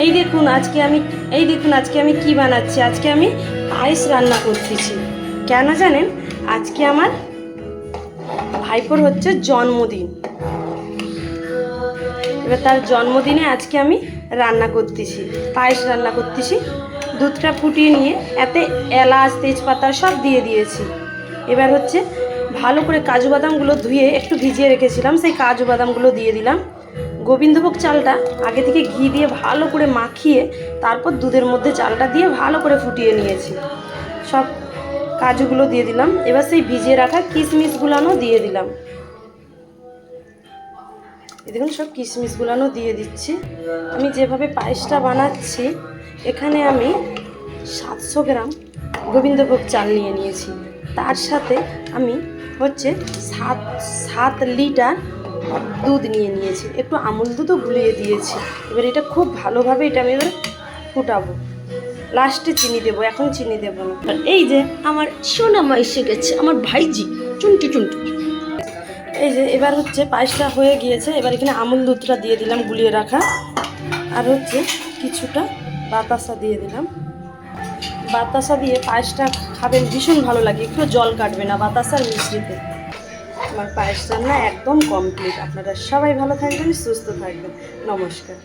এই দেখুন আজকে আমি কি বানাচ্ছি। আজকে আমি পায়েস রান্না করতেছি। কেন জানেন? আজকে আমার ভাইপোর হচ্ছে জন্মদিন। এবার তার জন্মদিনে আজকে আমি রান্না করতেছি, পায়েস রান্না করতেছি। দুধটা ফুটিয়ে নিয়ে এতে এলাচ তেজপাতা সব দিয়ে দিয়েছি। এবার হচ্ছে ভালো করে কাজু বাদামগুলো ধুয়ে একটু ভিজিয়ে রেখেছিলাম, সেই কাজু বাদামগুলো দিয়ে দিলাম। গোবিন্দভোগ চালটা আগে থেকে ঘি দিয়ে ভালো করে মাখিয়ে তারপর দুধের মধ্যে চালটা দিয়ে ভালো করে ফুটিয়ে নিয়েছি। সব কাজুগুলো দিয়ে দিলাম। এবার সেই ভিজিয়ে রাখা কিশমিশগুলানো দিয়ে দিলাম। দেখুন সব কিশমিশগুলানো দিয়ে দিচ্ছি। আমি যেভাবে পায়েসটা বানাচ্ছি, এখানে আমি 700 গ্রাম গোবিন্দভোগ চাল নিয়ে নিয়েছি। তার সাথে আমি হচ্ছে 7 লিটার দুধ নিয়ে নিয়েছি। একটু আমুল দুধও গুলিয়ে দিয়েছি। এবার এটা খুব ভালোভাবে এটা আমি এবার ফুটাবো। লাস্টে চিনি দেবো, এখন চিনি দেবো না। আর এই যে আমার সোনামা এসে গেছে, আমার ভাইজি চুনটু চুনটু। এই যে এবার হচ্ছে পায়েসটা হয়ে গিয়েছে। এবার এখানে আমুল দুধটা দিয়ে দিলাম গুলিয়ে রাখা, আর হচ্ছে কিছুটা বাতাসা দিয়ে দিলাম। বাতাসা দিয়ে পায়েসটা খাবেন, ভীষণ ভালো লাগে, একটু জল কাটবে না বাতাসার মিশ্রিতে। আমার পায়েস রান্না একদম কমপ্লিট। আপনারা সবাই ভালো থাকবেন, সুস্থ থাকবেন। নমস্কার।